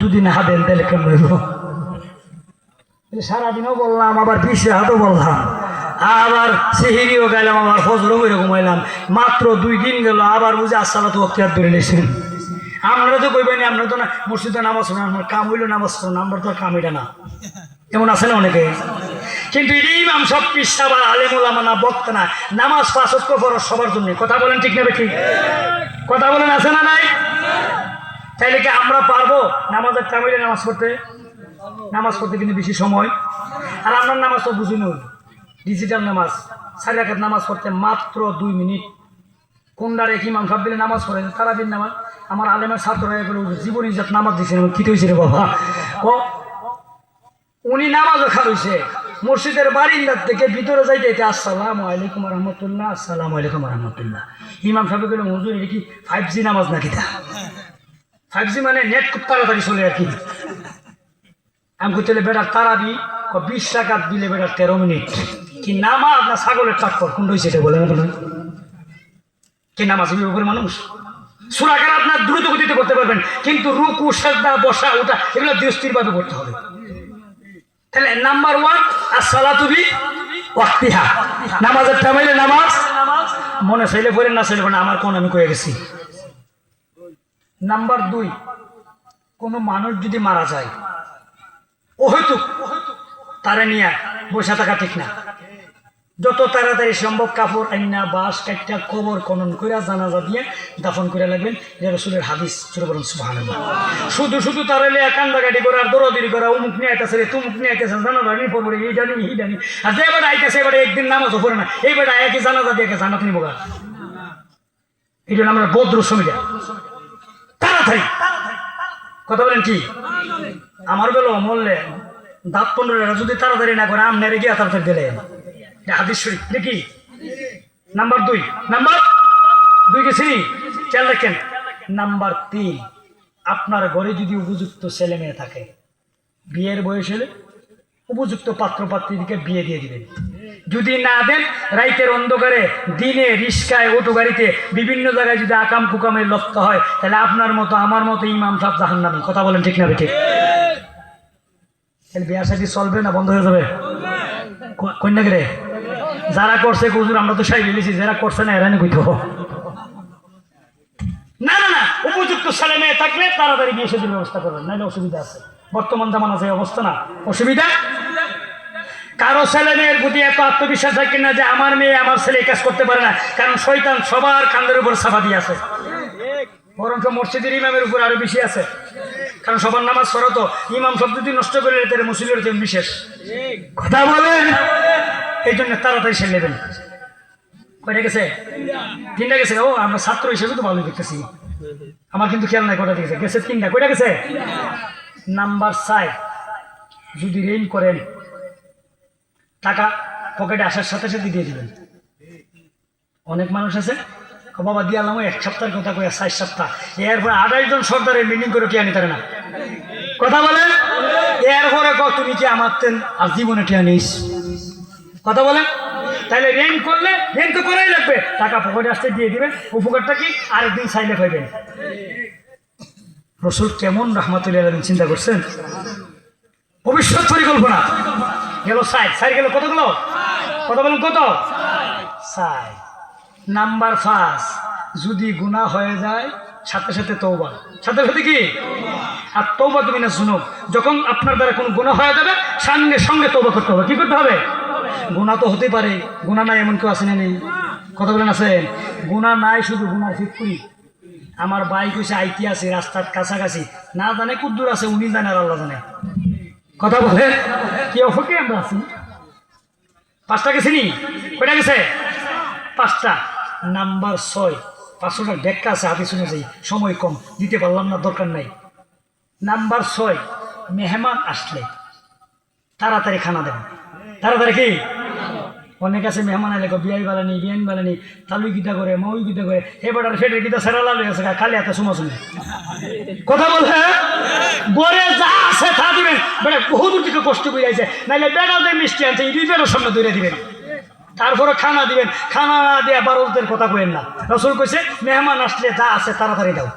যদি না দেন তাহলে কেমন হইব? সারাদিনও বললাম, আবার 20 হাতও বললাম, আবার সেহেরিও গাইলাম, আবার ফজরও করে ঘুমাইলাম। মাত্র 2 দিন গেল, আবার বুঝে আসসালাতু ওয়াক্তিয়াত ধরে নিয়েছেন। আমরা তো কইবেন আমরা তো না মসজিদে নামাজ পড়ি, আমার কাম হইলো নামাজ পড়ুন, আমরা তো কাম এটা না, এমন আছে না অনেকে। কিন্তু ইমাম সব পিসা বা আলেমুলামা না, বক্তা না, নামাজ 5 ওয়াক্ত ফরজ সবার জন্য। কথা বলেন ঠিক না ঠিক? কথা বলেন আছে না নাই? তাইলে কি আমরা পারবো নামাজের কাম হইলে নামাজ পড়তে? নামাজ পড়তে কিন্তু বেশি সময়, আর আপনার নামাজ তো বুঝি নই, ডিজিটাল নামাজ 4 রাকাত নামাজ পড়তে মাত্র 2 মিনিট। কোনটা রেখে ইমাম সাহেব দিলে নামাজ পড়ে তারাবির নামাজ। আমার আলেমের ছাত্ররা এগুলো জীবন ইজ্জত নামাজ দিচ্ছেন, কি হয়েছে রে বাবা? উনি নামাজও খারইছে, মসজিদের বারিন্দার থেকে ভিতরে যাইতে আসসালামু আলাইকুম রহমতুল্লাহ, আসসালামু আলাইকুম রহমতুল্লাহ। ইমাম সাহেব গেলে হুজুর এটা কি 5G নামাজ নাকি? তা 5G মানে নেট খুব তাড়াতাড়ি চলে আর কি। আমি করতে বেটার তারাবি 20 রাকাত দিলে বেটার 13 মিনিট। কি নামাজ না ছাগলের চাক্কর? কোন রয়েছে এটা বলেন আপনার? কি নামাজ করে মানুষ? সূরা কেরাত আপনার দ্রুত গতিতে করতে পারবেন, কিন্তু রুকু সাজদা বসা ওঠা এগুলো ধীরস্থিরভাবে করতে হবে। তাহলে নাম্বার 1 as-সালাতু বি ওয়াক্তিহা, নামাজের টাইমে নামাজ মনে চাইলে পড়েন, না চাইলে পড়েন, আমার কোন আমি কয়ে গেছি। নাম্বার 2, কোনো মানুষ যদি মারা যায় ও হয়তো তারা নিয়ে বসে থাকা ঠিক না। যত তাড়াতাড়ি সম্ভব কাপড় আইনা বাঁশ কাটটা কবর খনন করে জানাজা দিয়ে দাফন করে লাগবেন। এটা রাসূলের হাদিস, চলে বলুন সুবহানাল্লাহ। শুধু শুধু তারা লিয়া কান্দাকাটি করে আর দৌড়াদৌড়ি করা, অমুক নিয়ে আইতেছে রে তুমুক নিয়ে আইতেছে, জানাজা নিয়ে পড়বে এইটা নিয়ে এইটা নিয়ে, আর যে এবার আইতেছে এবারে একদিন নামাজও পড়ে না, এইবার একই জানাজা দিয়ে জান্নাত নিব গা। এই জন্য আমরা বদ্র শ্রমিকা তাড়াতাড়ি কথা বলেন কি? আমার বেলা মরলে দাঁত 15 যদি তাড়াতাড়ি না করে আমনে গিয়ে তাড়াতাড়ি দিলে হাদিস শরীফ দেখি। নাম্বার 2, নাম্বার 2 গেছি, খেয়াল রাখেন। নাম্বার 3, আপনার ঘরে যদি উপযুক্ত ছেলে মেয়ে থাকে, বিয়ের বয়স হলে উপযুক্ত পাত্র পাত্রীকে বিয়ে দিয়ে দিবেন। যদি না দেন, রাইতের অন্ধকারে দিনে রিস্কায় অটো গাড়িতে বিভিন্ন জায়গায় যদি আকাম কুকামে লপ্ত হয়, তাহলে আপনার মতো আমার মতো ইমাম সাহেব জাহান্নামী। কথা বলেন ঠিক না ঠিক? তাহলে বিয়া শাদী চলবে না বন্ধ হয়ে যাবে? কন্যাকে রে যারা করছে হুজুর আমরা তো সাই বলেছি, যারা করছে না এরানি কইতো না না না। উপযুক্ত ছেলে মেয়ে থাকলে তাড়াতাড়ি বিয়ে শাদীর ব্যবস্থা করবেন, নাহলে অসুবিধা আছে। বর্তমান জামানা যে অবস্থা না, অসুবিধা। কারো ছেলে মেয়ের প্রতি এত আত্মবিশ্বাস থাকে না যে আমার মেয়ে আমার ছেলে কাজ করতে পারে না, কারণ শয়তান সবার কান্দের উপর চাপা দিয়ে আছে। বরঞ্চ মসজিদের ইমামের উপর আরো বেশি আছে, কারণ সবার নামাজ পড়ো তো ইমাম সব যদি নষ্ট করে তাহলে মুসলিমের জন্য বিশেষ। কথা বলেন। এই জন্য তাড়াতাড়ি সে নেবেন। কয়টা গেছে? 3টা গেছে। ও আমরা ছাত্র হিসেবে তো ভালো দেখতেছি, আমার কিন্তু খেয়াল নাই কটা গেছে। গেছে 3টা। কয়টা গেছে? নাম্বার 4, যদি ঋণ করেন টাকা পকেটে আসার সাথে সাথে দিয়ে দিবেন। অনেক মানুষ আছে বাবা দিয়ে আলাম 1 সপ্তাহের কথা কয়ে 4 সপ্তাহ, এরপরে 28 জন সর্দারের মিটিং করে টিয়া নিতে পারে না। কথা বলেন। এরপরে তুমি কি আমার আর জীবনে টিয়া নিস? কথা বলেন। তাহলে ঋণ করলে ঋণ তো করাই লাগবে, টাকা পকেটে আসতে দিয়ে দিবেন। উপকারটা কি? আরেকদিন চাইলে পাইবেন। রাসূল কেমন রাহমাতুল্লাহ আলাইহি চিন্তা করছেন, ভবিষ্যৎ পরিকল্পনা। গেল 4 গেল কতগুলো? কথা বলেন কত? 4। নাম্বার 5, যদি গুনাহ হয়ে যায় সাথে সাথে তওবা। সাথে সাথে কি? আর তওবা তুমি না শুনো, যখন আপনার দ্বারা কোনো গুনাহ হয়ে যাবে সঙ্গে সঙ্গে তওবা করতে হবে। কি করতে হবে? গুনাহ তো হতে পারে, গুনাহ নাই এমন কেউ আছে না নেই? কথা বলেন আছে? গুনাহ নাই, শুধু গুনাহ ঠিক করি। আমার ভাই কইছে আইতি আছে রাস্তার কাছাকাছি, না জানে কুদ্দুর আছে, উনি জানে আর আল্লাহ জানে। কথা বলেন। কেউ হকে আমরা আছি। 5টা গেছে নি? কয়টা গেছে? 5টা। নাম্বার 6, 500টা ব্যাখ্যা আছে হাতে শুনে যাই, সময় কম দিতে পারলাম না, দরকার নাই। নাম্বার 6, মেহমান আসলে তাড়াতাড়ি খানা দেন। তাড়াতাড়ি কি? অনেক আছে মেহমান এলে বিয়াই বালানি তালুই গীতা করে মাউই গীতা করে এবার ফেটের গীতা সেরা লাল হয়ে গেছে খালি হাতে সময় শুনে। কথা বলছে বরে যা আছে তা দিবেন, বেটা বহু দূর থেকে কষ্ট করে যাইছে, নাইলে বেড়াতে মিষ্টি আনছে এই বেড়ার সামনে ধরে দিবেন, তারপরে খানা দিবেন। খানা দেওয়া 12 কথা কইেন না। রাসূল কইছে মেহমান আসলে যা আছে তাড়াতাড়ি দাও।